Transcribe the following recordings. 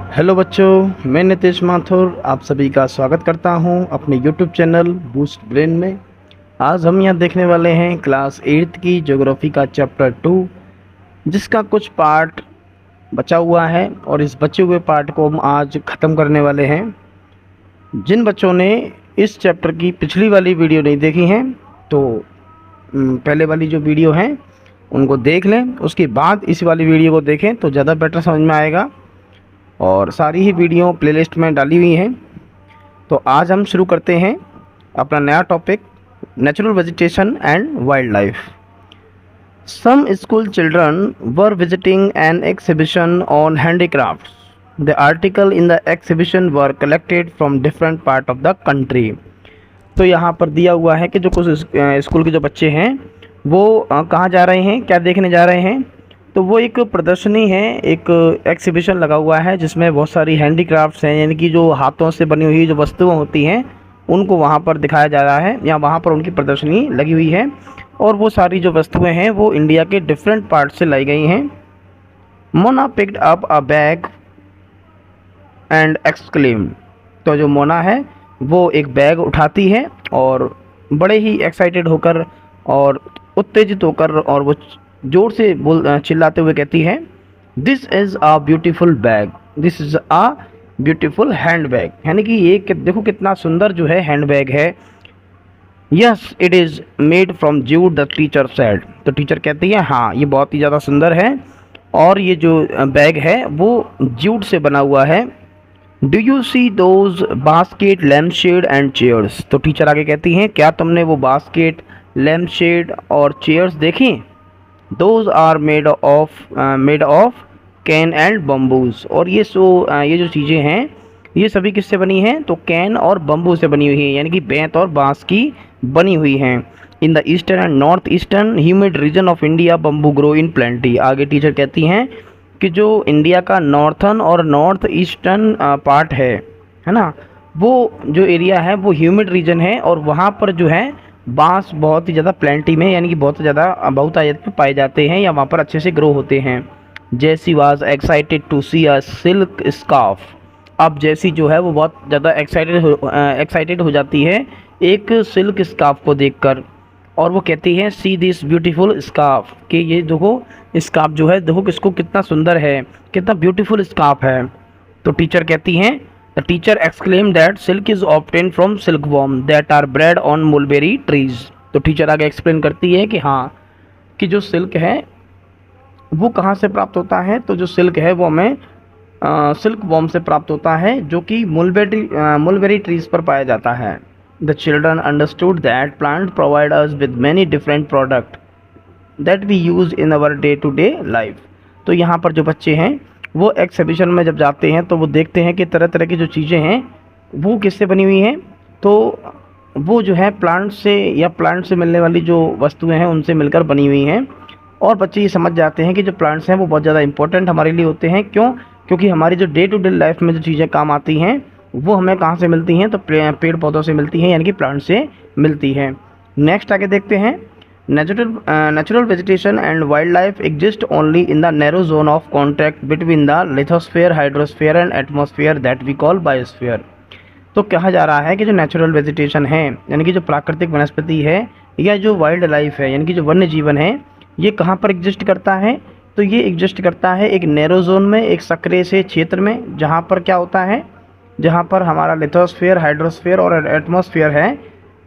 Hello बच्चों, मैं नितेश माथुर आप सभी का स्वागत करता हूं अपने यूट्यूब चैनल बूस्ट ब्रेन में। आज हम यहां देखने वाले हैं क्लास 8 की ज्योग्राफी का चैप्टर 2, जिसका कुछ पार्ट बचा हुआ है और इस बचे हुए पार्ट को हम आज ख़त्म करने वाले हैं। जिन बच्चों ने इस चैप्टर की पिछली वाली वीडियो नहीं देखी हैं तो पहले वाली जो वीडियो हैं उनको देख लें, उसके बाद इस वाली वीडियो को देखें तो ज़्यादा बेटर समझ में आएगा। और सारी ही वीडियो प्लेलिस्ट में डाली हुई हैं। तो आज हम शुरू करते हैं अपना नया topic, natural vegetation and wild life. Some school children were visiting an exhibition on handicrafts. The article in the exhibition were collected from different part of the country. तो यहाँ पर दिया हुआ है कि जो कुछ स्कूल के जो बच्चे हैं वो कहाँ जा रहे हैं, क्या देखने जा रहे हैं। तो वो एक प्रदर्शनी है, एक एग्जीबिशन लगा हुआ है जिसमें बहुत सारी हैंडीक्राफ्ट्स हैं, यानी कि जो हाथों से बनी हुई जो वस्तुएं होती हैं उनको वहाँ पर दिखाया जा रहा है, या वहाँ पर उनकी प्रदर्शनी लगी हुई है। और वो सारी जो वस्तुएं हैं वो इंडिया के डिफरेंट पार्ट से लाई गई हैं। Mona picked up a bag and exclaim. तो जो मोना है वो एक बैग उठाती है और बड़े ही एक्साइटेड होकर और उत्तेजित होकर और वो जोर से चिल्लाते हुए कहती है, this is a beautiful bag, this is a beautiful hand bag. यानी कि ये देखो कितना सुंदर जो है हैंड बैग है। Yes it is made from jute, the teacher said. तो टीचर कहती है हाँ ये बहुत ही ज़्यादा सुंदर है और ये जो बैग है वो जूट से बना हुआ है। Do you see those basket, lamp shade and chairs. तो टीचर आगे कहती हैं क्या तुमने वो बास्केट, लैम्प शेड और चेयर्स देखी। Those are made of cane and bamboos. और ये जो चीज़ें हैं ये सभी किससे बनी हैं, तो कैन और बम्बू से बनी हुई हैं, यानी कि बेंत और बांस की बनी हुई हैं। In the eastern and north eastern humid region of India bamboo grow in plenty. आगे टीचर कहती हैं कि जो इंडिया का नॉर्थन और नॉर्थ ईस्टर्न पार्ट है ना, वो जो एरिया है वो ह्यूमिड रीजन है और वहाँ पर जो है बांस बहुत ही ज़्यादा प्लेंटी में, यानी कि बहुत ज़्यादा बहुतायत में पाए जाते हैं या वहाँ पर अच्छे से ग्रो होते हैं। Jessie was excited to see a silk scarf. अब जैसी जो है वो बहुत ज़्यादा एक्साइटेड हो जाती है एक सिल्क स्कार्फ को देखकर, और वो कहती है सी दिस ब्यूटीफुल स्कार्फ, कि ये देखो स्कार्फ जो है, देखो किसको कितना सुंदर है, कितना ब्यूटीफुल स्कार्फ है। तो टीचर कहती हैं, The teacher exclaimed that silk is obtained from silkworm that are bred on mulberry trees। तो टीचर आगे एक्सप्लेन करती है कि हाँ कि जो सिल्क है वो कहाँ से प्राप्त होता है। तो जो सिल्क है वो हमें सिल्क वॉर्म से प्राप्त होता है जो कि मुलबेरी ट्रीज पर पाया जाता है। The children understood that plant provide us with many different product that we use in our day to day life. तो यहाँ पर जो बच्चे हैं वो एग्जीबिशन में जब जाते हैं तो वो देखते हैं कि तरह तरह की जो चीज़ें हैं वो किससे बनी हुई हैं। तो वो जो है प्लांट से या प्लांट से मिलने वाली जो वस्तुएं हैं उनसे मिलकर बनी हुई हैं। और बच्चे ये समझ जाते हैं कि जो प्लांट्स हैं वो बहुत ज़्यादा इंपॉर्टेंट हमारे लिए होते हैं। क्यों? क्योंकि हमारी जो डे टू डे लाइफ में जो चीज़ें काम आती हैं वो हमें कहाँ से मिलती हैं, तो पेड़ पौधों से मिलती हैं, यानी कि प्लांट से मिलती हैं। नेक्स्ट आगे देखते हैं, natural vegetation and wildlife exist only in the narrow zone of contact between the lithosphere, hydrosphere and atmosphere that we call biosphere। तो कहा जा रहा है कि जो नेचुरल वेजिटेशन है, यानी कि जो प्राकृतिक वनस्पति है या जो वाइल्ड लाइफ है, यानी कि जो वन्य जीवन है, ये कहाँ पर एग्जिस्ट करता है। तो ये एग्जिस्ट करता है एक नैरो जोन में, एक सक्रिय से क्षेत्र में, जहाँ पर क्या होता है, जहाँ पर हमारा लिथोस्फीयर, हाइड्रोस्फीयर और एटमॉस्फेयर है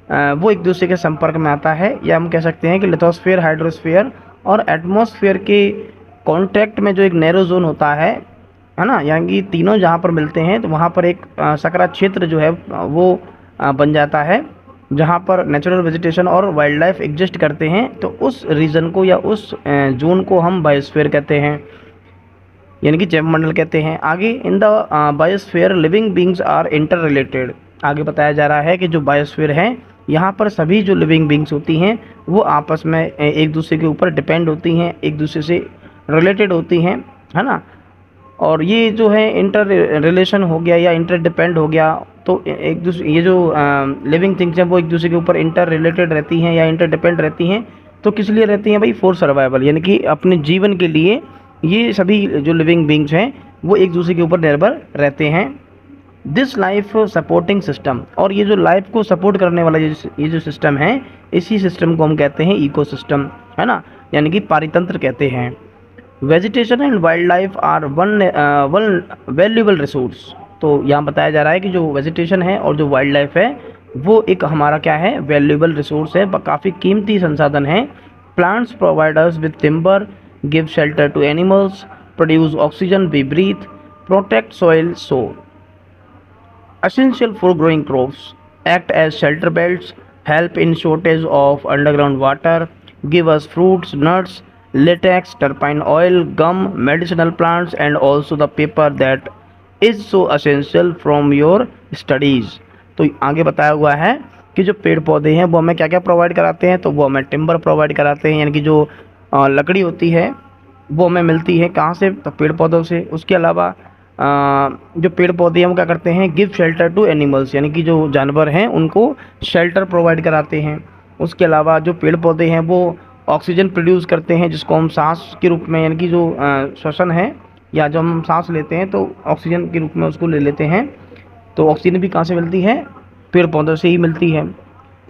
वो एक दूसरे के संपर्क में आता है। या हम कह सकते हैं कि लिथोस्फीयर, हाइड्रोस्फीयर और एटमॉस्फेयर के कांटेक्ट में जो एक नैरो जोन होता है ना, यानी कि तीनों जहाँ पर मिलते हैं तो वहाँ पर एक सकरा क्षेत्र जो है वो बन जाता है, जहाँ पर नेचुरल वेजिटेशन और वाइल्ड लाइफ एग्जिस्ट करते हैं। तो उस रीजन को या उस जोन को हम बायोस्फीयर कहते हैं, यानी कि जैव मंडल कहते हैं। आगे, in the biosphere living beings are inter related. आगे बताया जा रहा है कि जो बायोस्फीयर है यहाँ पर सभी जो लिविंग बींग्स होती हैं वो आपस में एक दूसरे के ऊपर डिपेंड होती हैं, एक दूसरे से रिलेटेड होती हैं, है ना। और ये जो है इंटर रिलेशन हो गया या इंटर डिपेंड हो गया, तो एक दूसरे ये जो लिविंग थिंग्स हैं वो एक दूसरे के ऊपर इंटर रिलेटेड रहती हैं या इंटर डिपेंड रहती हैं। तो किस लिए रहती हैं भाई? फॉर सर्वाइवल, यानी कि अपने जीवन के लिए ये सभी जो लिविंग बींग्स हैं वो एक दूसरे के ऊपर निर्भर रहते हैं। दिस लाइफ सपोर्टिंग सिस्टम, और ये जो लाइफ को सपोर्ट करने वाला ये जो सिस्टम है, इसी सिस्टम को हम कहते हैं इकोसिस्टम, है ना, यानी कि पारितंत्र कहते हैं। Vegetation and wild life are one valuable resource. तो यहाँ बताया जा रहा है कि जो वेजिटेशन है और जो वाइल्ड लाइफ है वो एक हमारा क्या है, वैल्यूएबल रिसोर्स है, काफ़ी कीमती संसाधन है। Plants provide us with timber, give shelter to animals, produce oxygen we breathe, protect soil so essential for growing crops, act as shelter belts, help in shortage of underground water, give us fruits, nuts, latex, terpene oil, gum, medicinal plants, and also the paper that is so essential from your studies। तो आगे बताया हुआ है कि जो पेड़ पौधे हैं वो हमें क्या क्या प्रोवाइड कराते हैं, तो वो हमें टिम्बर प्रोवाइड कराते हैं, यानी कि जो लकड़ी होती है वो हमें मिलती है कहाँ से, तो पेड़ पौधों से। उसके अलावा जो पेड़ पौधे हैं वो क्या करते हैं, गिव शेल्टर टू एनिमल्स, यानी कि जो जानवर हैं उनको शेल्टर प्रोवाइड कराते हैं। उसके अलावा जो पेड़ पौधे हैं वो ऑक्सीजन प्रोड्यूस करते हैं, जिसको हम सांस के रूप में, यानी कि जो श्वसन है या जो हम सांस लेते हैं तो ऑक्सीजन के रूप में उसको ले लेते हैं। तो ऑक्सीजन भी कहाँ से मिलती है, पेड़ पौधों से ही मिलती है।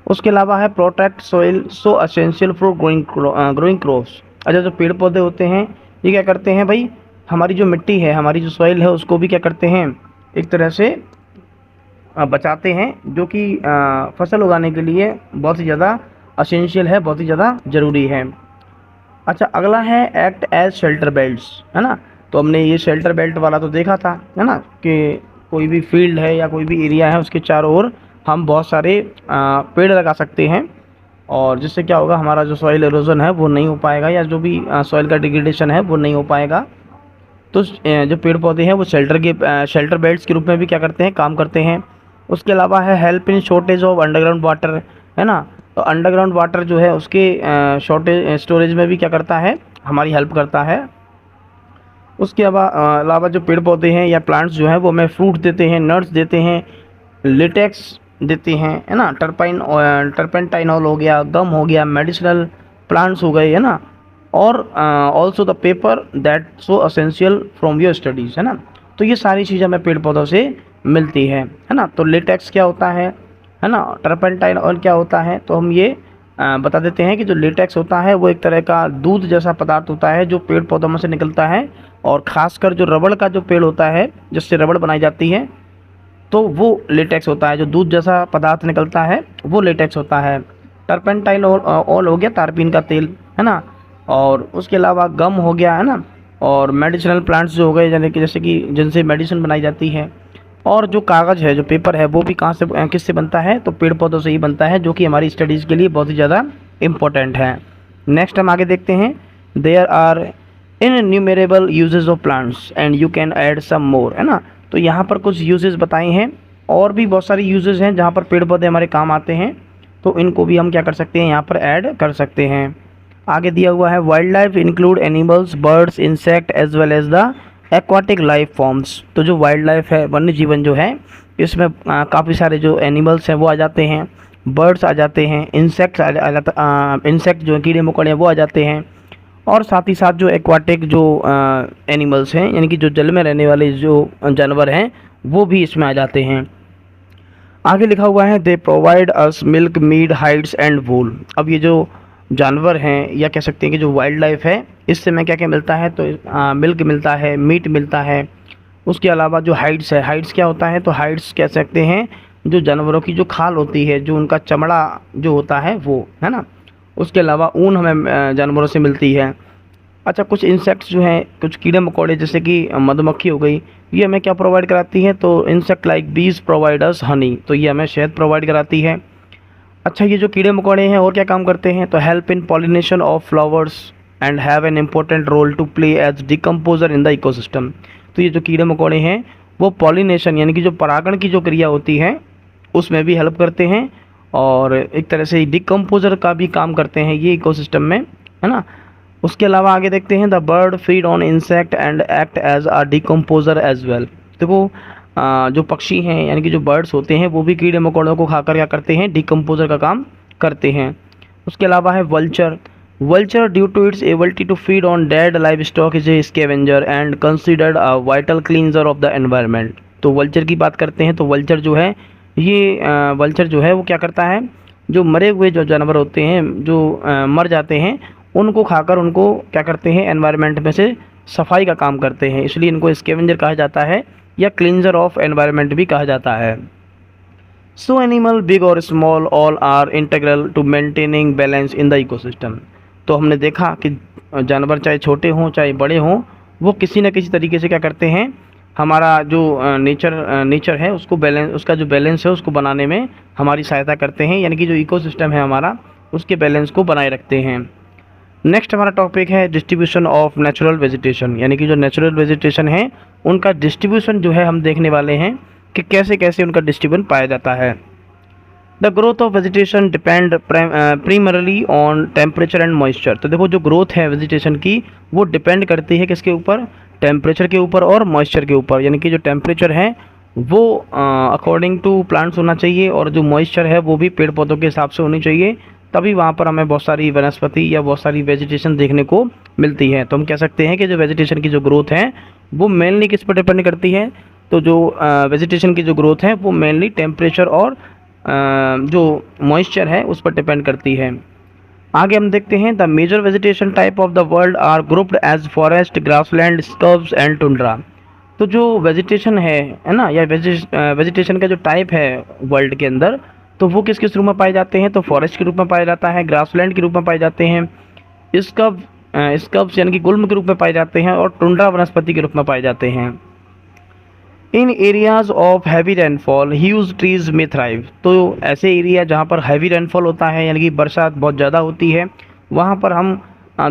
उसके अलावा है protect soil so essential for growing crops. अच्छा, जो पेड़ पौधे होते हैं ये क्या करते हैं भाई, हमारी जो मिट्टी है, हमारी जो सॉइल है उसको भी क्या करते हैं, एक तरह से बचाते हैं, जो कि फसल उगाने के लिए बहुत ही ज़्यादा असेंशियल है, बहुत ही ज़्यादा ज़रूरी है। अच्छा, अगला है एक्ट एज शेल्टर बेल्ट्स, है ना। तो हमने ये शेल्टर बेल्ट वाला तो देखा था, है ना, कि कोई भी फील्ड है या कोई भी एरिया है उसके चारों ओर हम बहुत सारे पेड़ लगा सकते हैं, और जिससे क्या होगा, हमारा जो सॉइल एरोजन है वो नहीं हो पाएगा, या जो भी सॉइल का डिग्रेडेशन है वो नहीं हो पाएगा। तो जो पेड़ पौधे हैं वो शेल्टर बेल्ट्स के रूप में भी क्या करते हैं, काम करते हैं। उसके अलावा है help in shortage of underground water, है ना। तो अंडरग्राउंड वाटर जो है उसके स्टोरेज में भी क्या करता है, हमारी हेल्प करता है। उसके अलावा जो पेड़ पौधे हैं या प्लांट्स जो हैं वो हमें फ्रूट देते हैं, नट्स देते हैं, लेटेक्स देते हैं, है ना, टर्पेंटाइनॉल हो गया, गम हो गया, मेडिसिनल प्लांट्स हो गए, है ना, और also the paper that so essential from your studies, है ना। तो ये सारी चीज़ें हमें पेड़ पौधों से मिलती है ना। तो लेटेक्स क्या होता है ना, टर्पेंटाइन ऑयल क्या होता है, तो हम ये बता देते हैं कि जो लेटेक्स होता है वो एक तरह का दूध जैसा पदार्थ होता है जो पेड़ पौधों में से निकलता है, और ख़ासकर जो रबड़ का जो पेड़ होता है जिससे रबड़ बनाई जाती है तो वो लेटेक्स होता है, जो दूध जैसा पदार्थ निकलता है वो लेटेक्स होता है। टर्पेंटाइल ऑयल हो गया, तारपीन का तेल, है ना, और उसके अलावा गम हो गया, है ना, और मेडिसिनल प्लांट्स जो हो गए, यानी कि जैसे कि जिनसे मेडिसिन बनाई जाती है। और जो कागज़ है, जो पेपर है, वो भी कहाँ से किससे बनता है, तो पेड़ पौधों से ही बनता है, जो कि हमारी स्टडीज़ के लिए बहुत ही ज़्यादा इम्पोर्टेंट है। नेक्स्ट हम आगे देखते हैं, there are innumerable uses of plants and you can add some more, है ना। तो यहाँ पर कुछ यूजेस बताए हैं, और भी बहुत सारी यूजेस हैं जहाँ पर पेड़ पौधे हमारे काम आते हैं, तो इनको भी हम क्या कर सकते हैं, यहाँ पर ऐड कर सकते हैं। आगे दिया हुआ है wild life include animals, birds, insect as well as the aquatic life forms. तो जो वाइल्ड लाइफ है, वन्य जीवन जो है, इसमें काफ़ी सारे जो एनिमल्स हैं वो आ जाते हैं, बर्ड्स आ जाते हैं, इंसेक्ट जो कीड़े मकोड़े हैं वो आ जाते हैं, और साथ ही साथ जो एक्वाटिक जो एनिमल्स हैं, यानी कि जो जल में रहने वाले जो जानवर हैं वो भी इसमें आ जाते हैं। आगे लिखा हुआ है they provide us milk, meat, hides and wool. अब ये जो जानवर हैं, या कह सकते हैं कि जो वाइल्ड लाइफ है, इससे हमें क्या क्या मिलता है, तो मिल्क मिलता है, मीट मिलता है। उसके अलावा जो हाइड्स है, हाइड्स क्या होता है, तो हाइड्स कह सकते हैं जो जानवरों की जो खाल होती है, जो उनका चमड़ा जो होता है वो, है ना। उसके अलावा ऊन हमें जानवरों से मिलती है। अच्छा, कुछ इंसेक्ट्स जो हैं, कुछ कीड़े मकोड़े जैसे कि मधुमक्खी हो गई, ये हमें क्या प्रोवाइड कराती है, तो इंसेक्ट लाइक बीज प्रोवाइड अस हनी, तो ये हमें शहद प्रोवाइड कराती है। अच्छा, ये जो कीड़े मकोड़े हैं और क्या काम करते हैं, तो help in pollination of flowers and have an important role to play as decomposer in the ecosystem. तो ये जो कीड़े मकोड़े हैं वो पॉलिनेशन, यानी कि जो परागण की जो क्रिया होती है उसमें भी हेल्प करते हैं, और एक तरह से डिकम्पोजर का भी काम करते हैं ये इकोसिस्टम में, है ना। उसके अलावा आगे देखते हैं the bird feed on insect and act as a decomposer as well. देखो जो पक्षी हैं, यानी कि जो बर्ड्स होते हैं, वो भी कीड़े मकोड़ों को खाकर क्या करते हैं, डिकम्पोजर का काम करते हैं। उसके अलावा है vulture, Vulture, due to its ability to feed on dead livestock, is a scavenger and considered a vital cleanser of the environment। तो वल्चर की बात करते हैं तो वल्चर जो है ये वल्चर जो है वो क्या करता है, जो मरे हुए जो जानवर होते हैं जो मर जाते हैं उनको खाकर उनको क्या करते हैं, एनवायरनमेंट में से सफाई का काम करते हैं, इसलिए इनको स्कैवेंजर कहा जाता है या क्लींजर ऑफ एनवायरनमेंट भी कहा जाता है। सो एनिमल बिग और small all are integral to maintaining balance in the ecosystem. तो हमने देखा कि जानवर चाहे छोटे हों चाहे बड़े हों, वो किसी न किसी तरीके से क्या करते हैं, हमारा जो नेचर है उसको बैलेंस, उसका जो बैलेंस है उसको बनाने में हमारी सहायता करते हैं, यानी कि जो इकोसिस्टम है हमारा उसके बैलेंस को बनाए रखते हैं। नेक्स्ट हमारा टॉपिक है डिस्ट्रीब्यूशन ऑफ नेचुरल वेजिटेशन, यानी कि जो नेचुरल वेजिटेशन है उनका डिस्ट्रीब्यूशन जो है हम देखने वाले हैं कि कैसे कैसे उनका डिस्ट्रीब्यूशन पाया जाता है। The growth of vegetation depend primarily on temperature and moisture. तो देखो जो ग्रोथ है वेजिटेशन की वो डिपेंड करती है किसके ऊपर, टेम्परेचर के ऊपर और मॉइस्चर के ऊपर, यानी कि जो टेम्परेचर है वो अकॉर्डिंग टू प्लांट्स होना चाहिए और जो मॉइस्चर है वो भी पेड़ पौधों के हिसाब से होनी चाहिए, तभी वहाँ पर हमें बहुत सारी वनस्पति या बहुत सारी वेजिटेशन देखने को मिलती है। तो हम कह सकते हैं कि जो वेजिटेशन की जो ग्रोथ है वो मेनली किस पर डिपेंड करती है, तो जो वेजिटेशन की जो ग्रोथ है वो मेनली टेम्परेचर और जो मॉइस्चर है उस पर डिपेंड करती है। आगे हम देखते हैं the major vegetation type of the world are grouped as forest, grassland, scrubs and tundra. तो जो वेजिटेशन है ना, या वेजिटेशन का जो टाइप है वर्ल्ड के अंदर, तो वो किस किस रूप में पाए जाते हैं, तो फॉरेस्ट के रूप में पाया जाता है, ग्रासलैंड के रूप में पाए जाते हैं, स्कर्ब्स यानी कि गुल्म के रूप में पाए जाते हैं, और टुंड्रा वनस्पति के रूप में पाए जाते हैं। In areas of heavy rainfall huge trees में थ्राइव। तो ऐसे एरिया जहाँ पर हैवी रेनफॉल होता है यानी कि बरसात बहुत ज़्यादा होती है, वहाँ पर हम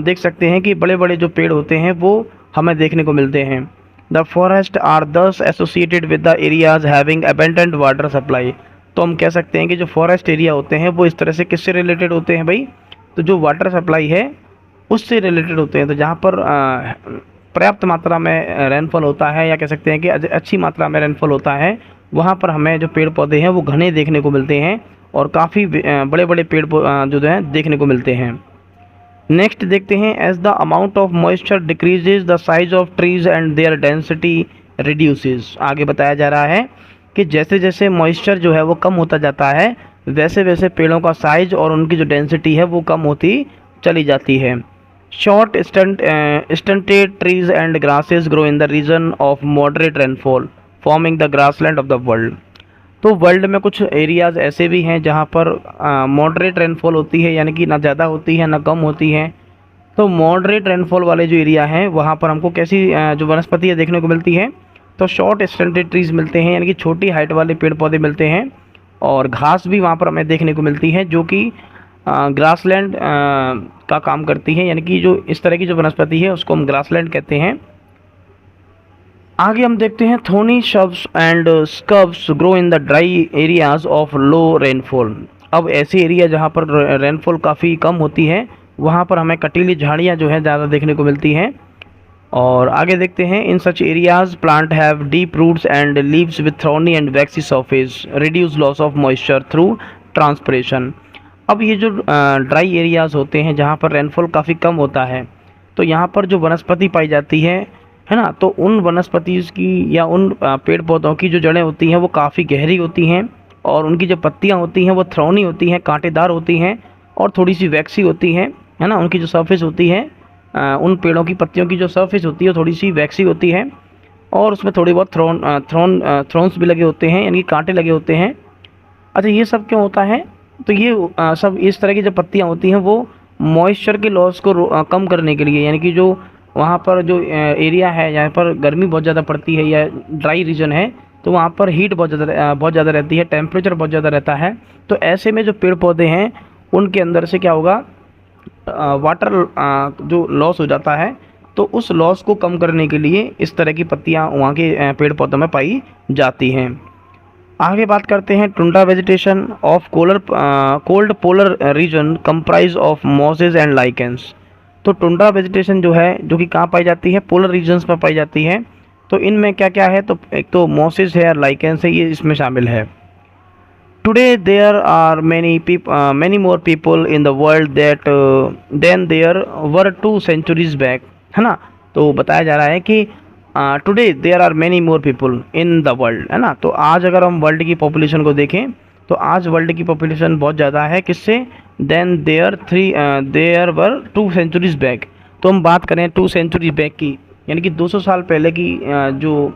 देख सकते हैं कि बड़े बड़े जो पेड़ होते हैं वो हमें देखने को मिलते हैं। The forest are thus associated with the areas having abundant water supply. तो हम कह सकते हैं कि जो फॉरेस्ट एरिया होते हैं वो इस तरह से किससे रिलेटेड होते हैं भाई, तो जो वाटर सप्लाई है उससे रिलेटेड होते हैं। तो जहाँ पर पर्याप्त मात्रा में रेनफॉल होता है या कह सकते हैं कि अच्छी मात्रा में रेनफॉल होता है, वहाँ पर हमें जो पेड़ पौधे हैं वो घने देखने को मिलते हैं और काफ़ी बड़े बड़े पेड़ जो है देखने को मिलते हैं। नेक्स्ट देखते हैं as the amount of moisture decreases the size of trees and their density reduces. आगे बताया जा रहा है कि जैसे जैसे मॉइस्चर जो है वो कम होता जाता है वैसे वैसे पेड़ों का साइज और उनकी जो डेंसिटी है वो कम होती चली जाती है। Short stunted trees and grasses grow in the region of moderate rainfall, forming the grassland of the world। तो वर्ल्ड में कुछ एरियाज़ ऐसे भी हैं जहाँ पर मॉडरेट रेनफॉल होती है, यानी कि ना ज़्यादा होती है ना कम होती है। तो मॉडरेट रेनफॉल वाले जो एरिया हैं वहाँ पर हमको कैसी जो वनस्पतियाँ देखने को मिलती हैं, तो शॉर्ट स्टंटेड ट्रीज़ मिलते हैं, यानी कि छोटी हाइट वाले पेड़ पौधे मिलते हैं, और घास भी वहाँ पर हमें देखने को मिलती है जो कि ग्रासलैंड का काम करती है, यानी कि जो इस तरह की जो वनस्पति है उसको हम ग्रासलैंड कहते हैं। आगे हम देखते हैं thorny shrubs and scrubs grow in the dry areas of low rainfall. अब ऐसे एरिया जहाँ पर रेनफॉल काफ़ी कम होती है वहाँ पर हमें कटीली झाड़ियाँ जो है ज़्यादा देखने को मिलती हैं। और आगे देखते हैं in such areas plant have deep roots and leaves with thorny and waxy surface, reduce loss of moisture through transpiration. अब ये जो ड्राई एरियाज़ होते हैं जहाँ पर रेनफॉल काफ़ी कम होता है, तो यहाँ पर जो वनस्पति पाई जाती है ना, तो उन वनस्पति की या उन पेड़ पौधों की जो जड़ें होती हैं वो काफ़ी गहरी होती हैं, और उनकी जो पत्तियाँ होती हैं वो थ्रॉनी होती हैं, कांटेदार होती हैं, और थोड़ी सी वैक्सी होती हैं, है ना। उनकी जो सरफेस होती है, उन पेड़ों की पत्तियों की जो सरफेस होती है थोड़ी सी वैक्सी होती है, और उसमें थोड़ी बहुत थ्रॉन्स भी लगे होते हैं, यानी कि कांटे लगे होते हैं। अच्छा, ये सब क्यों होता है, तो ये सब इस तरह की जो पत्तियाँ होती हैं वो मॉइस्चर के लॉस को कम करने के लिए, यानी कि जो वहाँ पर जो एरिया है जहाँ पर गर्मी बहुत ज़्यादा पड़ती है या ड्राई रीजन है, तो वहाँ पर हीट बहुत ज़्यादा रहती है, टेम्परेचर बहुत ज़्यादा रहता है। तो ऐसे में जो पेड़ पौधे हैं उनके अंदर से क्या होगा, वाटर जो लॉस हो जाता है, तो उस लॉस को कम करने के लिए इस तरह की पत्तियाँ वहाँ के पेड़ पौधों में पाई जाती हैं। आगे बात करते हैं tundra vegetation of cold polar region comprise of masses and lichens. तो टुंड्रा वेजिटेशन जो है जो कि कहाँ पाई जाती है, पोलर रीजन्स पर पाई जाती है। तो इनमें क्या क्या है, तो एक तो मॉसेज है और लाइकेंस है, ये इसमें शामिल है। Today there are many more people in the world that than there were 2 centuries back, है ना। तो बताया जा रहा है कि today there are many more people in the world, है ना। तो आज अगर हम वर्ल्ड की पॉपुलेशन को देखें तो आज वर्ल्ड की पॉपुलेशन बहुत ज़्यादा है, किससे, then there were 2 centuries back. तो हम बात करें 2 centuries बैक की, यानी कि 200 साल पहले की जो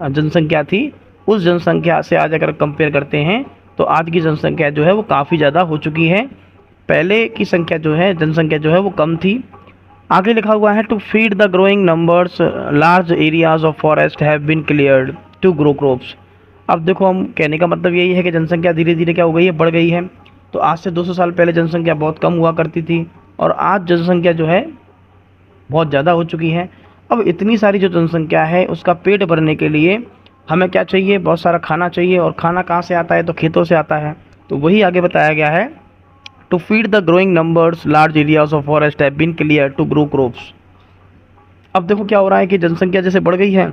जनसंख्या थी, उस जनसंख्या से आज अगर कंपेयर करते हैं तो आज की जनसंख्या जो है वो काफ़ी ज़्यादा हो चुकी है। पहले की संख्या जो है, जनसंख्या जो है वो कम थी। आगे लिखा हुआ है, to feed the growing numbers large areas of forest have been cleared to grow crops. अब देखो, हम कहने का मतलब यही है कि जनसंख्या धीरे धीरे क्या हो गई है, बढ़ गई है। तो आज से 200 साल पहले जनसंख्या बहुत कम हुआ करती थी और आज जनसंख्या जो है बहुत ज़्यादा हो चुकी है। अब इतनी सारी जो जनसंख्या है उसका पेट भरने के लिए हमें क्या चाहिए, बहुत सारा खाना चाहिए। और खाना कहाँ से आता है, तो खेतों से आता है। तो वही आगे बताया गया है, to feed the growing numbers large areas of forest have been clear to grow crops. अब देखो क्या हो रहा है कि जनसंख्या जैसे बढ़ गई है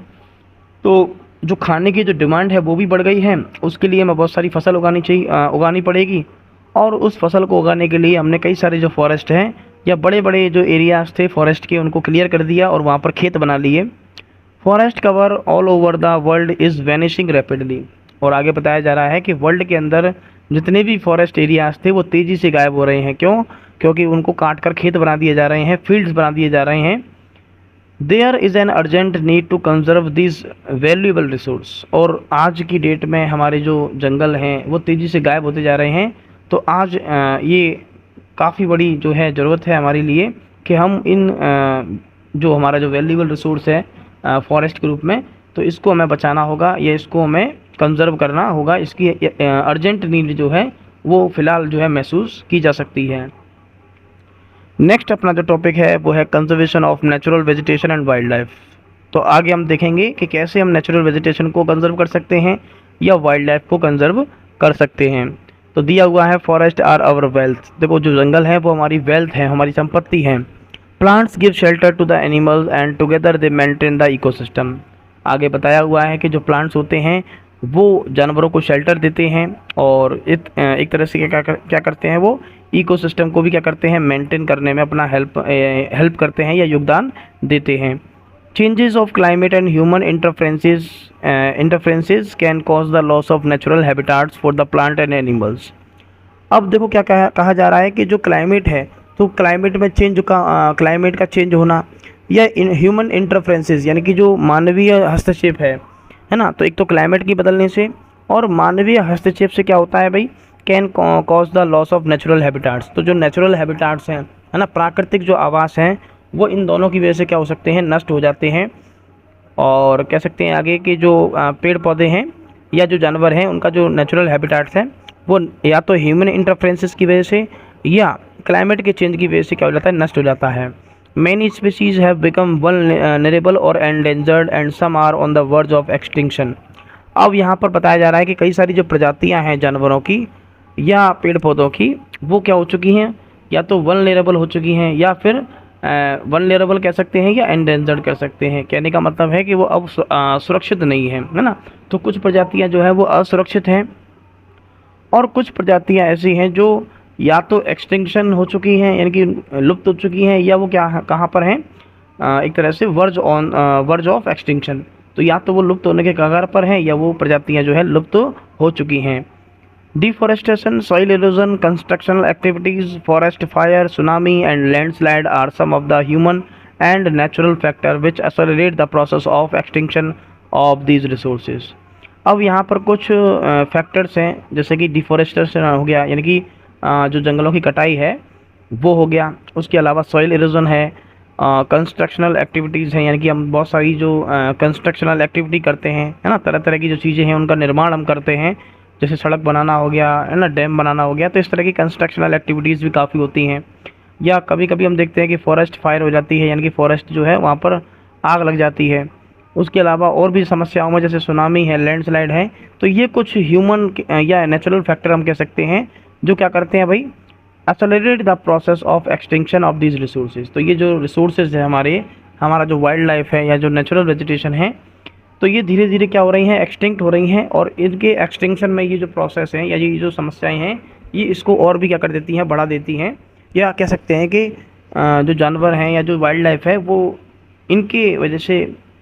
तो जो खाने की जो डिमांड है वो भी बढ़ गई है। उसके लिए हमें बहुत सारी फसल उगानी पड़ेगी। और उस फसल को उगाने के लिए हमने कई सारे जो फॉरेस्ट हैं या बड़े बड़े जो एरियाज थे फॉरेस्ट के, उनको क्लियर कर दिया और वहाँ पर खेत बना लिए। Forest cover all over the world is vanishing rapidly. और आगे बताया जा रहा है कि वर्ल्ड के अंदर जितने भी फॉरेस्ट एरियाज थे वो तेज़ी से गायब हो रहे हैं। क्यों? क्योंकि उनको काट कर खेत बना दिए जा रहे हैं, फील्ड्स बना दिए जा रहे हैं। There is an urgent need to conserve this valuable resource. और आज की डेट में हमारे जो जंगल हैं वो तेज़ी से गायब होते जा रहे हैं। तो आज ये काफ़ी बड़ी जो है ज़रूरत है हमारे लिए कि हम इन जो हमारा जो वैल्यूएबल रिसोर्स है फॉरेस्ट के रूप में, तो इसको हमें बचाना होगा या इसको हमें कंजर्व करना होगा। इसकी अर्जेंट नीड जो है वो फ़िलहाल जो है महसूस की जा सकती है। नेक्स्ट अपना जो टॉपिक है वो है conservation of natural vegetation and wild life. तो आगे हम देखेंगे कि कैसे हम नेचुरल वेजिटेशन को कंजर्व कर सकते हैं या वाइल्ड लाइफ को कंजर्व कर सकते हैं। तो दिया हुआ है, फॉरेस्ट आर आवर वेल्थ। देखो, जो जंगल है वो हमारी वेल्थ है, हमारी संपत्ति है। Plants give shelter to the animals and together they maintain the ecosystem. आगे बताया हुआ है कि जो प्लांट्स होते हैं वो जानवरों को शेल्टर देते हैं और एक तरह से क्या करते हैं, वो इकोसिस्टम को भी क्या करते हैं, मेंटेन करने में अपना हेल्प करते हैं या योगदान देते हैं। Changes of climate and human interferences can cause the loss of natural habitats for the plant and animals. अब देखो क्या कहा जा रहा है कि जो क्लाइमेट है, तो क्लाइमेट में क्लाइमेट का चेंज होना या ह्यूमन इंटरफेरेंसेस यानी कि जो मानवीय हस्तक्षेप है ना। तो एक तो क्लाइमेट की बदलने से और मानवीय हस्तक्षेप से क्या होता है भाई, can cause the loss of natural habitats. तो जो नेचुरल हैबिटाट्स हैं, है ना, प्राकृतिक जो आवास हैं, वो इन दोनों की वजह से क्या हो सकते हैं, नष्ट हो जाते हैं। और कह सकते हैं आगे कि जो पेड़ पौधे हैं या जो जानवर हैं उनका जो नेचुरल हैबिटाट्स हैं वो या तो ह्यूमन इंटरफेरेंसेस की वजह से या क्लाइमेट के चेंज की वजह से क्या हो जाता है, नष्ट हो जाता है। Many species have become vulnerable or endangered and some are on the verge of extinction। अब यहाँ पर बताया जा रहा है कि कई सारी जो प्रजातियाँ हैं जानवरों की या पेड़ पौधों की, वो क्या हो चुकी हैं, या तो वल्नरेबल हो चुकी हैं या फिर वल्नरेबल कह सकते हैं या एंडेंजर्ड कह सकते हैं। कहने का मतलब है कि वो अब सुरक्षित नहीं है ना। तो कुछ प्रजातियाँ जो है वो असुरक्षित हैं और कुछ प्रजातियाँ ऐसी हैं जो या तो एक्सटिंक्शन हो चुकी हैं यानी कि लुप्त हो चुकी हैं, या वो क्या कहाँ पर हैं, एक तरह से वर्ज ऑफ एक्सटिंक्शन। तो या तो वो लुप्त होने के कगार पर हैं या वो प्रजातियां जो है लुप्त हो चुकी हैं। Deforestation, soil erosion, constructional activities, forest fire, tsunami and landslide are some of the human and natural factor which accelerate the process of extinction of these resources. अब यहाँ पर कुछ फैक्टर्स हैं, जैसे कि डिफॉरेस्टेशन हो गया यानी कि जो जंगलों की कटाई है वो हो गया। उसके अलावा सॉइल इरोजन है, कंस्ट्रक्शनल एक्टिविटीज़ हैं यानी कि हम बहुत सारी जो कंस्ट्रक्शनल एक्टिविटी करते हैं, है ना, तरह तरह की जो चीज़ें हैं उनका निर्माण हम करते हैं, जैसे सड़क बनाना हो गया, है ना, डैम बनाना हो गया। तो इस तरह की कंस्ट्रक्शनल एक्टिविटीज़ भी काफ़ी होती हैं। या कभी कभी हम देखते हैं कि फॉरेस्ट फायर हो जाती है यानी कि फॉरेस्ट जो है वहाँ पर आग लग जाती है। उसके अलावा और भी समस्याओं में जैसे सुनामी है, लैंडस्लाइड है। तो ये कुछ ह्यूमन या नेचुरल फैक्टर हम कह सकते हैं जो क्या करते हैं भाई, accelerate the process of extinction of these resources. तो ये जो रिसोर्सेज है हमारा जो वाइल्ड लाइफ है या जो नेचुरल वेजिटेशन है, तो ये धीरे धीरे क्या हो रही हैं, एक्सटिंक्ट हो रही हैं। और इनके एक्सटिंक्शन में ये जो प्रोसेस हैं या ये जो समस्याएं हैं, ये इसको और भी क्या कर देती हैं, बढ़ा देती हैं। या कह सकते हैं कि जो जानवर हैं या जो वाइल्ड लाइफ है वो इनके वजह से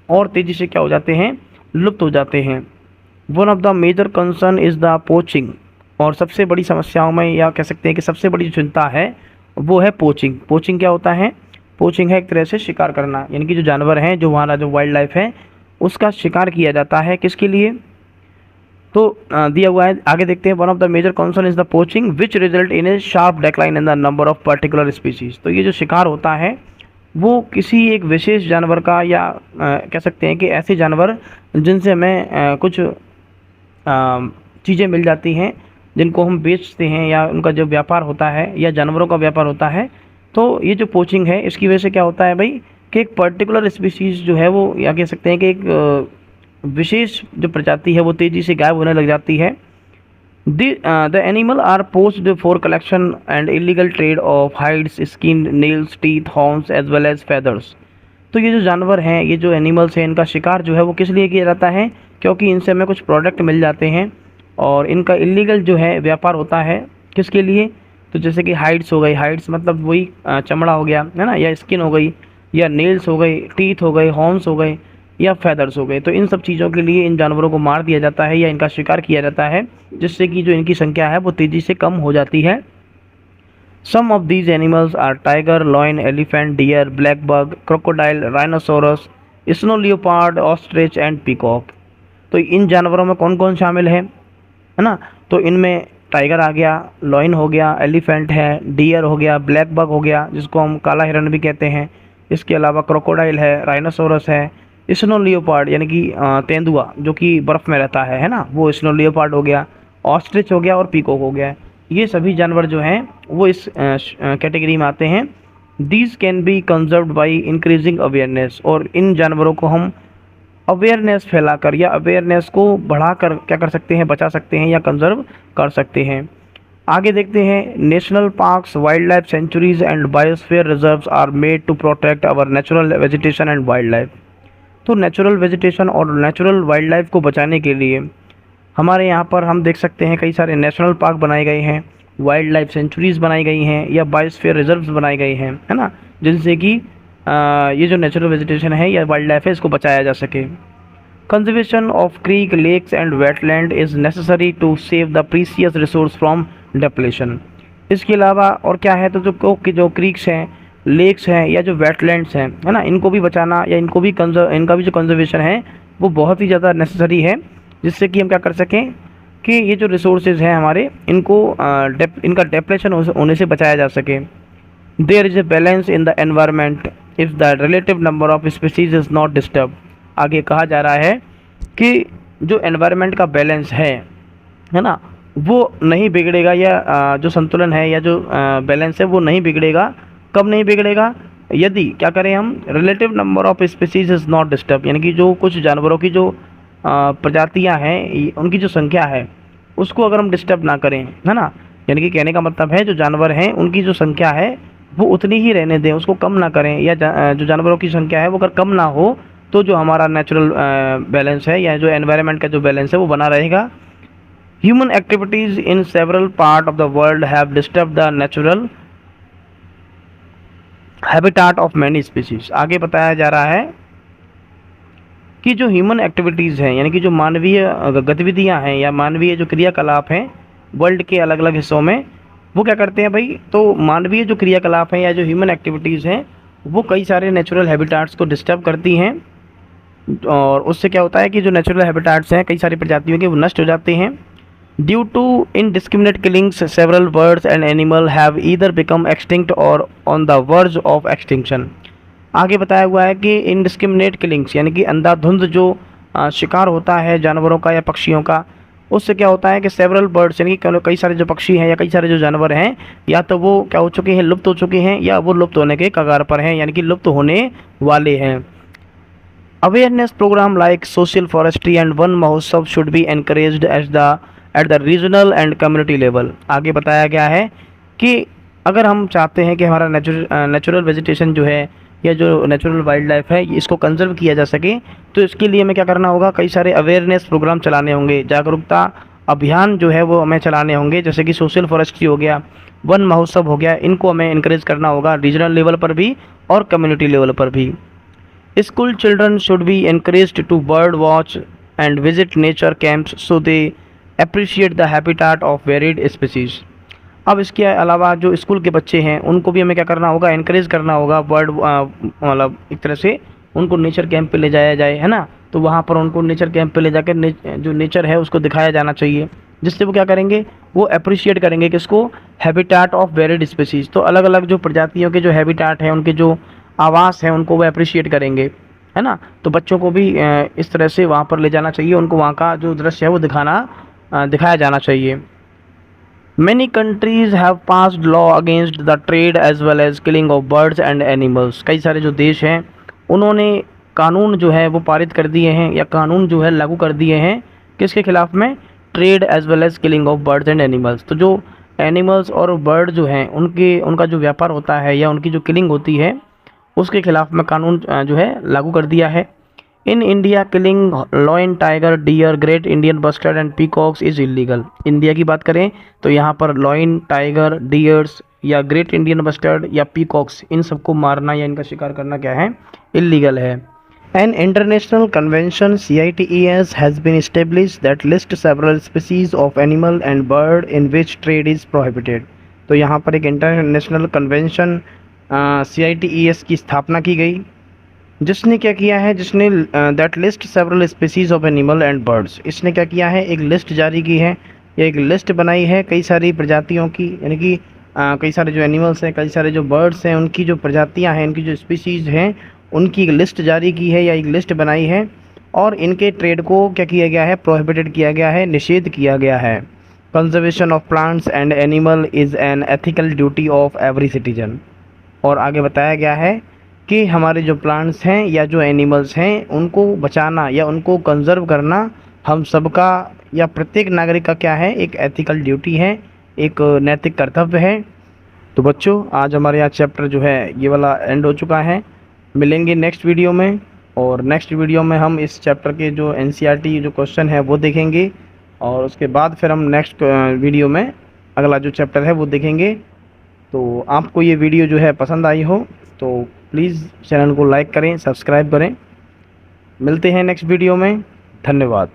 और तेज़ी से क्या हो जाते हैं, लुप्त हो जाते हैं। One of the major concern is the poaching. और सबसे बड़ी समस्याओं में या कह सकते हैं कि सबसे बड़ी जो चिंता है वो है पोचिंग। पोचिंग क्या होता है? पोचिंग है एक तरह से शिकार करना, यानी कि जो जानवर हैं, जो हमारा जो वाइल्ड लाइफ है उसका शिकार किया जाता है। किसके लिए? तो दिया हुआ है, आगे देखते हैं। One of the major concern is the poaching which result in a sharp decline in the number of particular species. तो ये जो शिकार होता है वो किसी एक विशेष जानवर का, या कह सकते हैं कि ऐसे जानवर जिनसे हमें कुछ चीज़ें मिल जाती हैं, जिनको हम बेचते हैं, या उनका जो व्यापार होता है या जानवरों का व्यापार होता है। तो ये जो पोचिंग है इसकी वजह से क्या होता है भाई, कि एक पर्टिकुलर स्पीसीज़ जो है वो, या कह सकते हैं कि एक विशेष जो प्रजाति है वो तेज़ी से गायब होने लग जाती है। The animal are poached for collection and illegal trade of hides, skin, nails, teeth, horns as well as feathers. तो ये जो जानवर हैं, ये जो एनिमल्स हैं, इनका शिकार जो है वो किस लिए किया जाता है? क्योंकि इनसे हमें कुछ प्रोडक्ट मिल जाते हैं और इनका इलीगल जो है व्यापार होता है। किसके लिए? तो जैसे कि हाइड्स हो गई, हाइड्स मतलब वही चमड़ा हो गया है ना, या स्किन हो गई, या नेल्स हो गई, टीथ हो गए, हॉर्न्स हो गए, या फेदर्स हो गए। तो इन सब चीज़ों के लिए इन जानवरों को मार दिया जाता है या इनका शिकार किया जाता है, जिससे कि जो इनकी संख्या है वो तेज़ी से कम हो जाती है। Some of these animals are tiger, lion, elephant, deer, black buck, crocodile, rhinoceros, snow leopard, ostrich and peacock. तो इन जानवरों में कौन कौन शामिल है ना? तो इनमें टाइगर आ गया, लॉयन हो गया, एलिफेंट है, डियर हो गया, ब्लैक बग हो गया जिसको हम काला हिरण भी कहते हैं, इसके अलावा क्रोकोडाइल है, राइनोसोरस है, स्नो लियोपार्ड यानी कि तेंदुआ जो कि बर्फ़ में रहता है ना, वो स्नो लियोपार्ड हो गया, ऑस्ट्रिच हो गया और पीकॉक हो गया। ये सभी जानवर जो हैं वो इस कैटेगरी में आते हैं। These can be conserved by increasing awareness. और इन जानवरों को हम अवेयरनेस फैलाकर या अवेयरनेस को बढ़ाकर क्या कर सकते हैं, बचा सकते हैं या कंजर्व कर सकते हैं। आगे देखते हैं। National parks, wild life sanctuaries and biosphere reserves are made to protect our natural vegetation and wild life. तो नेचुरल वेजिटेशन और नेचुरल वाइल्ड लाइफ को बचाने के लिए हमारे यहाँ पर हम देख सकते हैं कई सारे नेशनल पार्क बनाए गए हैं, वाइल्ड लाइफ सेंचुरीज़ बनाई गई हैं, या बायोस्फीयर रिजर्व्स बनाए गए हैं, है ना, जिनसे कि ये जो नेचुरल वेजिटेशन है या वाइल्ड लाइफ है इसको बचाया जा सके। Conservation of creek, lakes and wetland is necessary to save the precious resource from depletion. इसके अलावा और क्या है, तो जो क्रीक्स हैं, लेक्स हैं, या जो वेटलैंड्स हैं, है ना, इनको भी बचाना या इनका भी जो कंजर्वेशन है वो बहुत ही ज़्यादा नेसेसरी है, जिससे कि हम क्या कर सकें कि ये जो रिसोर्सेज हैं हमारे, इनको इनका डिप्लेशन होने से बचाया जा सके। There is a balance in the environment if the relative number of species is not disturb. आगे कहा जा रहा है कि जो एनवायरनमेंट का बैलेंस है ना, वो नहीं बिगड़ेगा, या जो संतुलन है या जो बैलेंस है वो नहीं बिगड़ेगा। कब नहीं बिगड़ेगा? यदि क्या करें हम, relative number of species is not disturb, यानी कि जो कुछ जानवरों की जो प्रजातियां हैं, उनकी जो संख्या है उसको अगर हम डिस्टर्ब ना करें, है ना, यानी कि कहने का मतलब है जो जानवर हैं उनकी जो संख्या है वो उतनी ही रहने दें, उसको कम ना करें, या जो जानवरों की संख्या है वो अगर कम ना हो तो जो हमारा नेचुरल बैलेंस है या जो एनवायरनमेंट का जो बैलेंस है वो बना रहेगा। Human activities in several part of the world have disturb the natural habitat of many species. आगे बताया जा रहा है कि जो ह्यूमन एक्टिविटीज़ हैं, यानी कि जो मानवीय गतिविधियां हैं या मानवीय जो क्रियाकलाप हैं वर्ल्ड के अलग अलग हिस्सों में, वो क्या करते हैं भाई, तो मानवीय जो क्रियाकलाप हैं या जो ह्यूमन एक्टिविटीज़ हैं वो कई सारे नेचुरल हैबिटाट्स को डिस्टर्ब करती हैं, और उससे क्या होता है कि जो नेचुरल हैबिटाट्स हैं कई सारी प्रजातियों के वो नष्ट हो जाते हैं। Due to indiscriminate killings several birds and animal have either become extinct or on the verge of extinction. आगे बताया हुआ है कि इनडिस्क्रिमिनेट किलिंग्स यानी कि अंधाधुंध जो शिकार होता है जानवरों का या पक्षियों का, उससे क्या होता है कि सेवरल बर्ड्स यानी कि कई सारे जो पक्षी हैं या कई सारे जो जानवर हैं, या तो वो क्या हो चुके हैं, लुप्त हो चुके हैं, या वो लुप्त होने के कगार पर हैं, यानी कि लुप्त होने वाले हैं। Awareness programme like social forestry and Van Mahotsav should be encouraged at the regional and community level. आगे बताया गया है कि अगर हम चाहते हैं कि हमारा नेचुरल वेजिटेशन जो है या जो नेचुरल वाइल्ड लाइफ है इसको कंजर्व किया जा सके, तो इसके लिए हमें क्या करना होगा, कई सारे अवेयरनेस प्रोग्राम चलाने होंगे, जागरूकता अभियान जो है वो हमें चलाने होंगे, जैसे कि सोशल फॉरेस्ट्री हो गया, वन महोत्सव हो गया, इनको हमें इनक्रेज करना होगा रीजनल लेवल पर भी और कम्युनिटी लेवल पर भी। School children should be encouraged to bird watch and visit nature camps so they appreciate the habitat of varied species. अब इसके अलावा जो स्कूल के बच्चे हैं उनको भी हमें क्या करना होगा, इनक्रेज करना होगा बर्ड मतलब एक तरह से उनको नेचर कैंप पे ले जाया जाए, है ना। तो वहाँ पर उनको नेचर कैंप पे ले जाकर जो नेचर है उसको दिखाया जाना चाहिए, जिससे वो क्या करेंगे, वो अप्रिशिएट करेंगे किसको, हैबिटेट ऑफ वेरिड स्पीसीज। तो अलग अलग जो प्रजातियों के जो हैबिटेट हैं, उनके जो आवास हैं, उनको वो अप्रिशिएट करेंगे, है ना। तो बच्चों को भी इस तरह से वहाँ पर ले जाना चाहिए, उनको वहाँ का जो दृश्य है वो दिखाया जाना चाहिए। Many countries have passed law against the trade as well as killing of birds and animals। कई सारे जो देश हैं उन्होंने कानून जो है वो पारित कर दिए हैं या कानून जो है लागू कर दिए हैं, किसके खिलाफ में, trade as well as killing of birds and animals. तो जो एनिमल्स और बर्ड जो हैं उनका जो व्यापार होता है या उनकी जो किलिंग होती है उसके खिलाफ में कानून जो है लागू कर दिया है। In India killing lion, tiger, deer, great Indian bustard and peacocks is illegal. India की बात करें तो यहाँ पर लॉयन, टाइगर, डियर्स या ग्रेट इंडियन बस्टर्ड या पीकॉक्स, इन सबको मारना या इनका शिकार करना क्या है, इलीगल है। An international convention CITES has been established that lists several species of animal and bird in which trade is prohibited। तो यहाँ पर एक इंटरनेशनल कन्वेंशन CITES की स्थापना की गई, जिसने क्या किया है, जिसने that list several species of animal and birds, इसने क्या किया है, एक लिस्ट जारी की है या एक लिस्ट बनाई है कई सारी प्रजातियों की, यानी कि कई सारे जो एनिमल्स हैं, कई सारे जो बर्ड्स हैं, उनकी जो प्रजातियां हैं, उनकी जो स्पीसीज़ हैं, उनकी एक लिस्ट जारी की है या एक लिस्ट बनाई है, और इनके ट्रेड को क्या किया गया है, प्रोहिबिटेड किया गया है, निषेध किया गया है। Conservation of plants and animal is an ethical duty of every citizen. और आगे बताया गया है कि हमारे जो प्लांट्स हैं या जो एनिमल्स हैं उनको बचाना या उनको कंजर्व करना हम सबका या प्रत्येक नागरिक का क्या है, एक एथिकल ड्यूटी है, एक नैतिक कर्तव्य है। तो बच्चों, आज हमारे यहाँ चैप्टर जो है ये वाला एंड हो चुका है। मिलेंगे नेक्स्ट वीडियो में, और नेक्स्ट वीडियो में हम इस चैप्टर के जो NCERT जो क्वेश्चन है वो देखेंगे, और उसके बाद फिर हम नेक्स्ट वीडियो में अगला जो चैप्टर है वो देखेंगे। तो आपको ये वीडियो जो है पसंद आई हो तो प्लीज़ चैनल को लाइक करें, सब्सक्राइब करें। मिलते हैं नेक्स्ट वीडियो में, धन्यवाद।